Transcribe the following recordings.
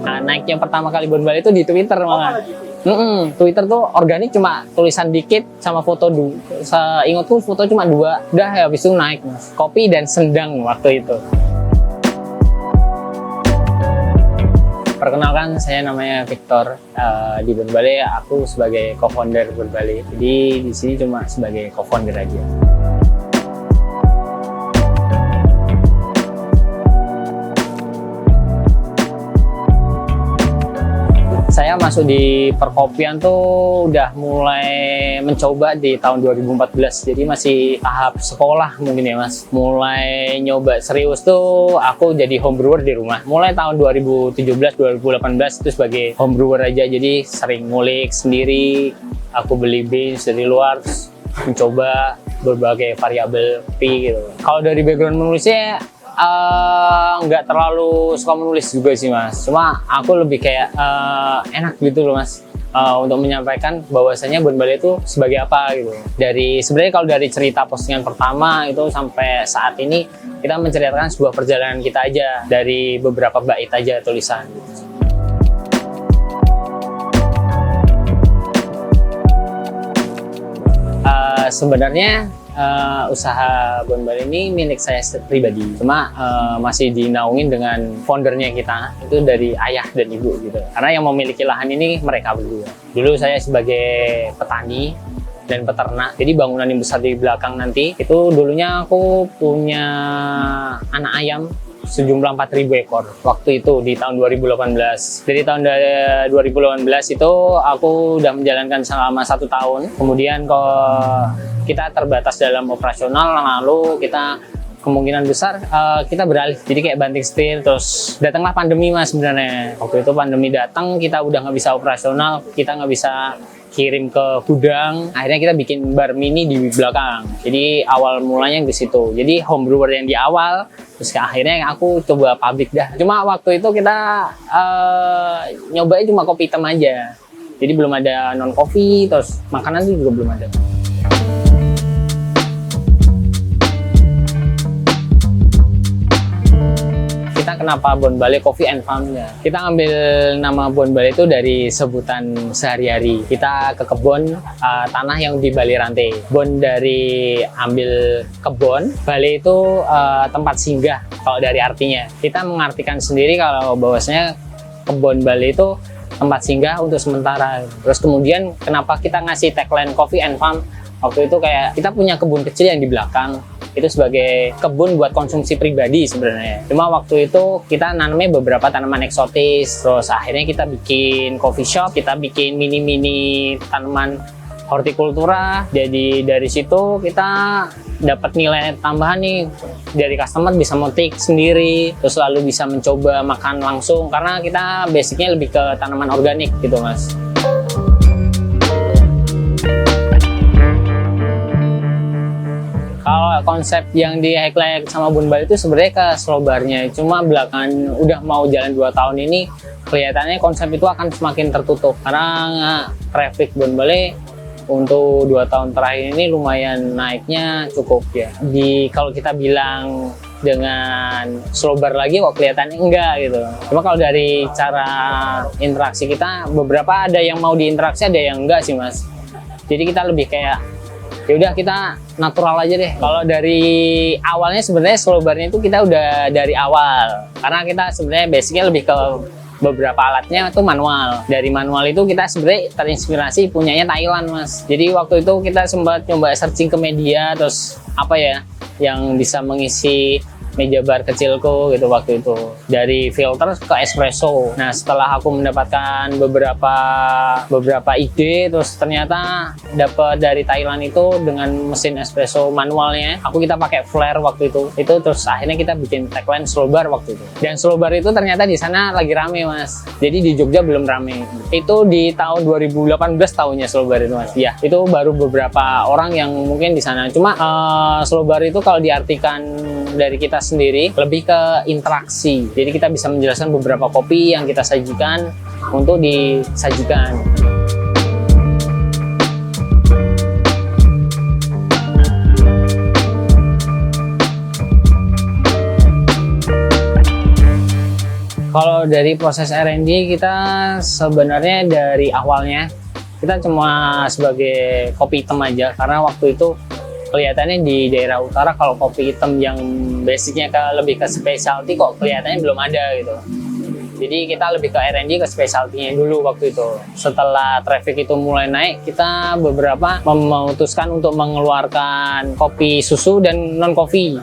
Nah, naiknya pertama kali Bon Bali itu di Twitter malah. Twitter tuh organik cuma tulisan dikit sama foto dulu. Seingatku foto cuma 2, udah ya habis itu naik Mas. Kopi dan sendang waktu itu. Perkenalkan, saya namanya Victor. Di Bon Bali aku sebagai co-founder Bon Bali. Jadi di sini cuma sebagai co-founder aja. Saya masuk di perkopian tuh udah mulai mencoba di tahun 2014, jadi masih tahap sekolah mungkin ya Mas. Mulai nyoba serius tuh aku jadi home brewer di rumah. Mulai tahun 2017-2018 itu sebagai home brewer aja, jadi sering ngulik sendiri. Aku beli beans dari luar, terus mencoba berbagai variabel kopi gitu. Kalau dari background menulisnya nggak terlalu suka menulis juga sih Mas, cuma aku lebih kayak enak gitu loh Mas, untuk menyampaikan bahwasanya Bon Bali itu sebagai apa gitu. Dari sebenarnya kalau dari cerita postingan pertama itu sampai saat ini kita menceritakan sebuah perjalanan kita aja dari beberapa bait aja tulisan gitu. Sebenarnya usaha Bon Bali ini milik saya pribadi, cuma masih dinaungin dengan foundernya kita, itu dari ayah dan ibu gitu. Karena yang memiliki lahan ini mereka berdua. Dulu saya sebagai petani dan peternak, jadi bangunan yang besar di belakang nanti itu dulunya aku punya anak ayam sejumlah 4.000 ekor waktu itu di tahun 2018. Dari tahun 2018 itu aku udah menjalankan selama 1 tahun. Kemudian kita terbatas dalam operasional, lalu kita kemungkinan besar kita beralih jadi kayak banting setir. Terus datanglah pandemi Mas. Sebenarnya waktu itu pandemi datang, kita udah nggak bisa operasional, kita nggak bisa kirim ke gudang. Akhirnya kita bikin bar mini di belakang. Jadi awal mulanya di situ. Jadi home brewer yang di awal, terus akhirnya aku coba pabrik dah. Cuma waktu itu kita nyobain cuma kopi hitam aja. Jadi belum ada non coffee, terus makanan itu juga belum ada. Kenapa Bon Bali Coffee and Farm ya? Kita ambil nama Bon Bali itu dari sebutan sehari-hari. Kita ke kebun tanah yang di Bali Rantai. Bon dari ambil kebun, Bali itu tempat singgah kalau dari artinya. Kita mengartikan sendiri kalau bahwasanya kebun Bali itu tempat singgah untuk sementara. Terus kemudian kenapa kita ngasih tagline Coffee and Farm? Waktu itu kayak kita punya kebun kecil yang di belakang. Itu sebagai kebun buat konsumsi pribadi sebenarnya. Cuma waktu itu kita nanamnya beberapa tanaman eksotis. Terus akhirnya kita bikin coffee shop, kita bikin mini-mini tanaman hortikultura. Jadi dari situ kita dapat nilai tambahan nih, dari customer bisa metik sendiri, terus lalu bisa mencoba makan langsung karena kita basicnya lebih ke tanaman organik gitu Mas. Kalau konsep yang di highlight sama Bon Bali itu sebenarnya ke slow bar-nya, cuma belakangan udah mau jalan 2 tahun ini kelihatannya konsep itu akan semakin tertutup karena traffic Bon Bali untuk 2 tahun terakhir ini lumayan naiknya cukup ya. Kalau kita bilang dengan slow bar lagi kok kelihatannya enggak gitu. Cuma kalau dari cara interaksi kita, beberapa ada yang mau diinteraksi, ada yang enggak sih Mas. Jadi kita lebih kayak ya udah kita natural aja deh. Kalau dari awalnya sebenarnya slow bar-nya itu kita udah dari awal, karena kita sebenarnya basicnya lebih ke beberapa alatnya itu manual. Dari manual itu kita sebenarnya terinspirasi punyanya Thailand Mas. Jadi waktu itu kita sempat coba searching ke media, terus apa ya yang bisa mengisi meja bar kecilku gitu waktu itu, dari filter ke espresso. Nah setelah aku mendapatkan beberapa ide, terus ternyata dapat dari Thailand itu dengan mesin espresso manualnya, kita pakai flare waktu itu terus akhirnya kita bikin tagline slow bar waktu itu. Dan slow bar itu ternyata di sana lagi rame Mas, jadi di Jogja belum rame. Itu di tahun 2018 tahunnya slow bar itu Mas. Ya itu baru beberapa orang yang mungkin di sana. Cuma slow bar itu kalau diartikan dari kita sendiri lebih ke interaksi. Jadi kita bisa menjelaskan beberapa kopi yang kita sajikan untuk disajikan. Kalau dari proses R&D kita sebenarnya dari awalnya kita cuma sebagai kopi hitam aja, karena waktu itu kelihatannya di daerah utara kalau kopi hitam yang basicnya lebih ke specialty kok kelihatannya belum ada gitu. Jadi kita lebih ke R&D ke specialty-nya dulu waktu itu. Setelah traffic itu mulai naik, kita beberapa memutuskan untuk mengeluarkan kopi susu dan non kopi.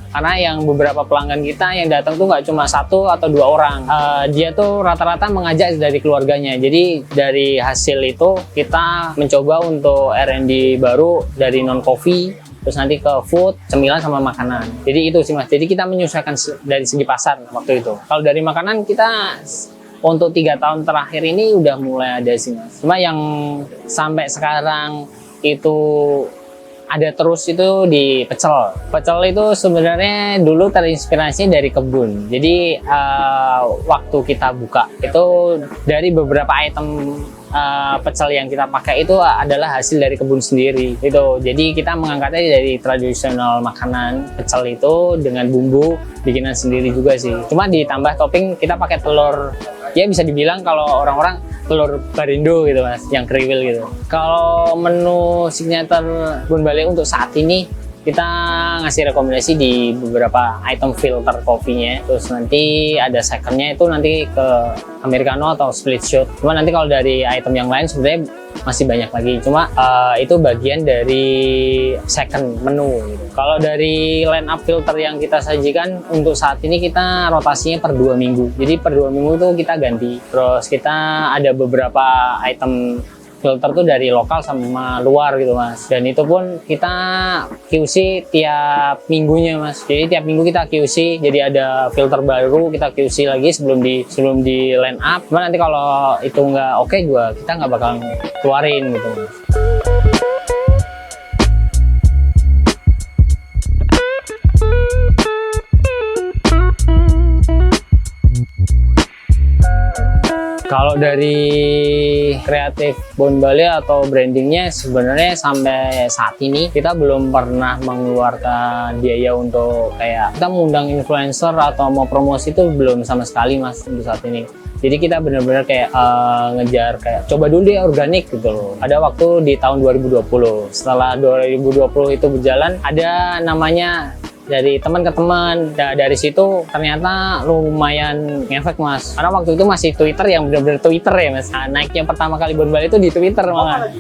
Karena yang beberapa pelanggan kita yang datang tuh nggak cuma 1 atau 2 orang. Dia tuh rata-rata mengajak dari keluarganya. Jadi dari hasil itu kita mencoba untuk R&D baru dari non kopi, terus nanti ke food, cemilan sama makanan. Jadi itu sih mas. Jadi kita menyesuaikan dari segi pasar waktu itu. Kalau dari makanan kita untuk 3 tahun terakhir ini udah mulai ada sih mas. Cuma yang sampai sekarang itu ada terus itu di pecel. Pecel itu sebenarnya dulu terinspirasi dari kebun. Jadi waktu kita buka itu dari beberapa item pecel yang kita pakai itu adalah hasil dari kebun sendiri itu. Jadi kita mengangkatnya dari tradisional makanan pecel itu dengan bumbu bikinan sendiri juga sih. Cuma ditambah topping kita pakai telur, ya bisa dibilang kalau orang-orang telur Barindo gitu mas, yang kriwil gitu. Kalau menu signature Bon Balai untuk saat ini kita ngasih rekomendasi di beberapa item filter kopinya. Terus nanti ada secondnya itu nanti ke Americano atau split shot. Cuma nanti kalau dari item yang lain sebenarnya masih banyak lagi. Cuma itu bagian dari second menu gitu. Kalau dari line up filter yang kita sajikan untuk saat ini kita rotasinya per 2 minggu. Jadi per 2 minggu itu kita ganti. Terus kita ada beberapa item filter tuh dari lokal sama luar gitu mas, dan itu pun kita QC tiap minggunya mas. Jadi tiap minggu kita QC, jadi ada filter baru kita QC lagi sebelum di line up. Cuma nanti kalau itu nggak oke juga kita nggak bakal keluarin gitu mas. Kalau dari kreatif Bon Balai atau brandingnya sebenarnya sampai saat ini kita belum pernah mengeluarkan biaya untuk kayak kita mengundang influencer atau mau promosi itu belum sama sekali mas untuk saat ini. Jadi kita benar-benar kayak ngejar kayak coba dulu deh organik gitu loh. Ada waktu di tahun 2020. Setelah 2020 itu berjalan ada namanya dari teman ke teman. Nah, dari situ ternyata lumayan ngefek mas, karena waktu itu masih Twitter yang benar-benar Twitter ya mas. Nah, naiknya pertama kali Bon Balai itu di Twitter malah.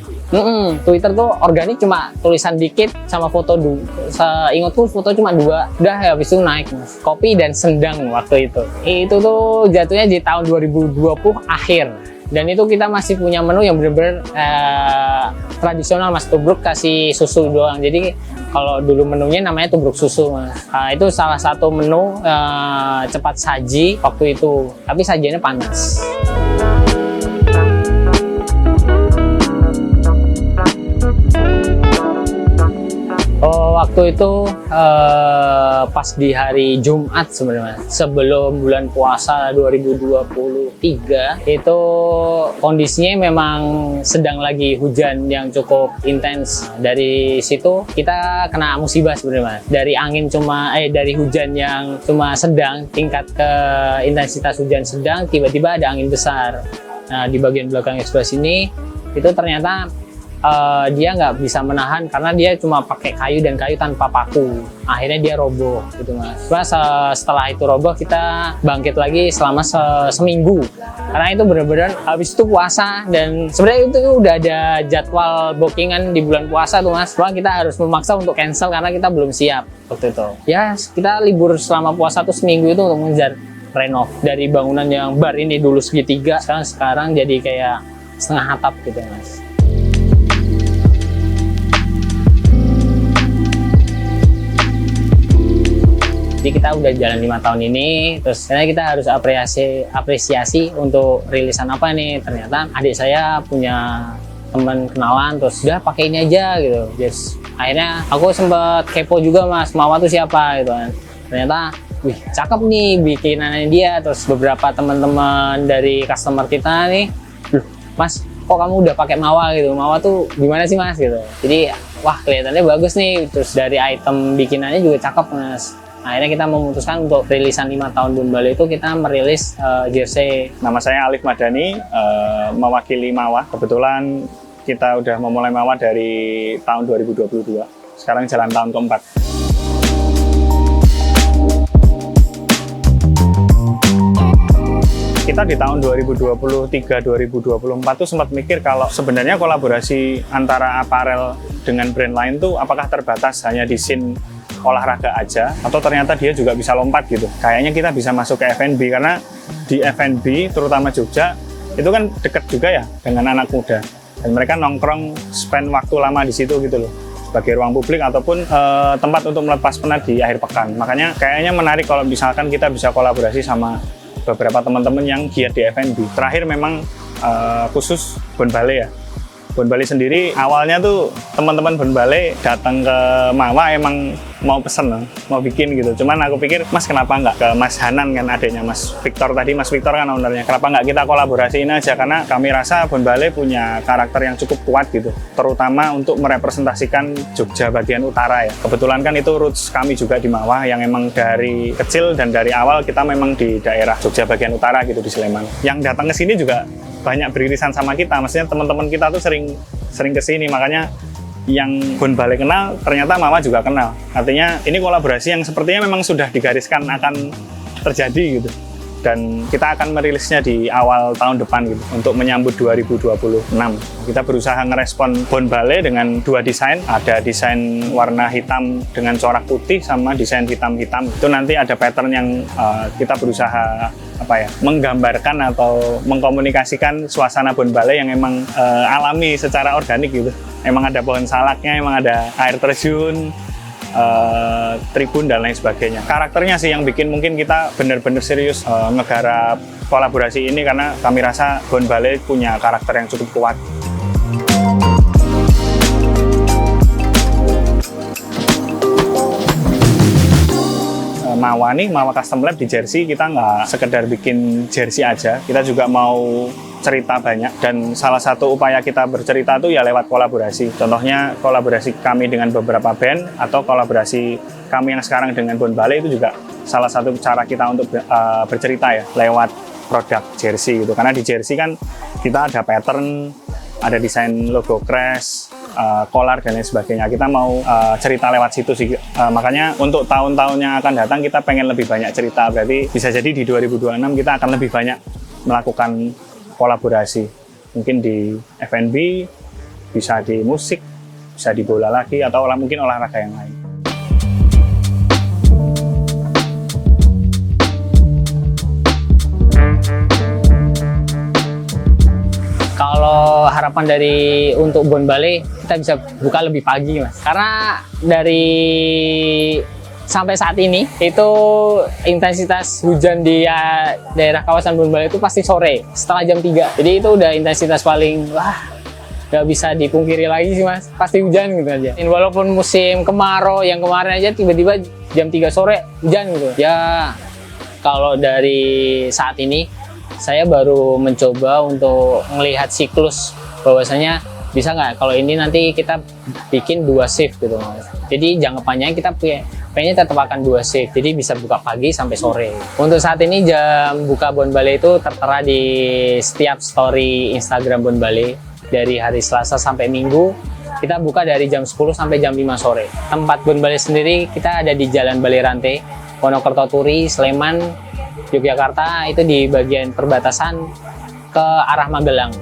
Twitter tuh organik cuma tulisan dikit sama foto seingatku foto cuma 2, udah habis itu naik mas. Kopi dan sendang waktu itu tuh jatuhnya di tahun 2020 akhir. Dan itu kita masih punya menu yang benar-benar tradisional mas, tubruk kasih susu doang. Jadi kalau dulu menunya namanya tubruk susu mas. Itu salah satu menu cepat saji waktu itu, tapi sajiannya panas. Waktu itu pas di hari Jumat sebenarnya, sebelum bulan puasa 2023 itu kondisinya memang sedang lagi hujan yang cukup intens. Dari situ kita kena musibah sebenarnya, dari angin dari hujan yang cuma sedang, tingkat ke intensitas hujan sedang, tiba-tiba ada angin besar. Nah di bagian belakang sebelah sini itu ternyata dia nggak bisa menahan karena dia cuma pakai kayu dan kayu tanpa paku. Akhirnya dia roboh gitu mas. Setelah itu roboh kita bangkit lagi selama seminggu, karena itu benar-benar habis itu puasa, dan sebenarnya itu udah ada jadwal bookingan di bulan puasa tuh mas. Cuma kita harus memaksa untuk cancel karena kita belum siap waktu itu. Ya kita libur selama puasa tuh seminggu itu untuk mengejar renov dari bangunan yang bar ini dulu segitiga, sekarang jadi kayak setengah atap gitu mas. Jadi kita udah jalan 5 tahun ini, terus ternyata kita harus apresiasi untuk rilisan apa nih. Ternyata adik saya punya teman kenalan, terus udah pakai ini aja gitu. Yes. Akhirnya aku sempet kepo juga mas, Mawa tuh siapa gitu kan. Ternyata, wih cakep nih bikinannya dia. Terus beberapa teman-teman dari customer kita nih, mas kok kamu udah pakai Mawa gitu, Mawa tuh gimana sih mas gitu. Jadi wah kelihatannya bagus nih, terus dari item bikinannya juga cakep mas. Akhirnya kita memutuskan untuk rilisan 5 tahun Bon Balai itu kita merilis jersey. Nama saya Alif Madani, mewakili Mawah. Kebetulan kita udah memulai Mawah dari tahun 2022. Sekarang jalan tahun keempat. Kita di tahun 2023-2024 tuh sempat mikir kalau sebenarnya kolaborasi antara aparel dengan brand lain tuh apakah terbatas hanya di scene olahraga aja atau ternyata dia juga bisa lompat gitu. Kayaknya kita bisa masuk ke F&B karena di F&B terutama Jogja itu kan deket juga ya dengan anak muda dan mereka nongkrong spend waktu lama di situ gitu loh sebagai ruang publik ataupun tempat untuk melepas penat di akhir pekan. Makanya kayaknya menarik kalau misalkan kita bisa kolaborasi sama beberapa teman-teman yang giat di F&B. Terakhir memang khusus Bon Balai ya. Bon Balai sendiri awalnya tuh teman-teman Bon Balai datang ke Mawah emang mau pesen, mau bikin gitu. Cuman aku pikir, Mas kenapa nggak ke Mas Hanan kan adanya Mas Victor tadi, Mas Victor kan ownernya. Kenapa nggak kita kolaborasiin aja? Karena kami rasa Bon Balai punya karakter yang cukup kuat gitu. Terutama untuk merepresentasikan Jogja bagian utara ya. Kebetulan kan itu roots kami juga di Mawah yang emang dari kecil dan dari awal kita memang di daerah Jogja bagian utara gitu di Sleman. Yang datang ke sini juga banyak beririsan sama kita. Maksudnya teman-teman kita tuh sering ke sini, makanya yang Bon Balai kenal, ternyata Mawah juga kenal. Artinya ini kolaborasi yang sepertinya memang sudah digariskan akan terjadi gitu. Dan kita akan merilisnya di awal tahun depan gitu, untuk menyambut 2026. Kita berusaha ngerespon Bon Balai dengan 2 desain. Ada desain warna hitam dengan corak putih sama desain hitam-hitam. Itu nanti ada pattern yang kita berusaha menggambarkan atau mengkomunikasikan suasana Bon Balai yang emang alami secara organik gitu. Emang ada pohon salaknya, emang ada air terjun, tribun dan lain sebagainya. Karakternya sih yang bikin mungkin kita benar-benar serius ngegarap kolaborasi ini karena kami rasa Bon Balai punya karakter yang cukup kuat. Mawah nih, Mawah Custom Lab di jersey kita nggak sekedar bikin jersey aja, kita juga mau cerita banyak dan salah satu upaya kita bercerita tuh ya lewat kolaborasi. Contohnya kolaborasi kami dengan beberapa band atau kolaborasi kami yang sekarang dengan Bon Balai itu juga salah satu cara kita untuk bercerita ya lewat produk jersey gitu. Karena di jersey kan kita ada pattern, ada desain logo Crash, collar dan lain sebagainya. Kita mau cerita lewat situ sih. Makanya untuk tahun-tahun yang akan datang kita pengen lebih banyak cerita. Berarti bisa jadi di 2026 kita akan lebih banyak melakukan kolaborasi. Mungkin di F&B, bisa di musik, bisa di bola lagi atau mungkin olahraga yang lain. Kalau harapan untuk Bon Balai kita bisa buka lebih pagi Mas. Karena dari sampai saat ini itu intensitas hujan di daerah kawasan Bon Balai itu pasti sore setelah jam 3. Jadi itu udah intensitas paling nggak bisa dipungkiri lagi sih Mas. Pasti hujan gitu aja. Dan walaupun musim kemarau yang kemarin aja tiba-tiba jam 3 sore hujan gitu. Ya kalau dari saat ini saya baru mencoba untuk melihat siklus bahwasanya bisa nggak kalau ini nanti kita bikin 2 shift gitu Mas. Jadi jangka panjang kita pengennya tetap akan 2 shift, jadi bisa buka pagi sampai sore. Untuk saat ini jam buka Bon Balai itu tertera di setiap story Instagram Bon Balai. Dari hari Selasa sampai Minggu kita buka dari jam 10 sampai jam 5 sore. Tempat Bon Balai sendiri kita ada di Jalan Balai Rantai, Wonokerto Turi, Sleman, Yogyakarta, itu di bagian perbatasan ke arah Magelang.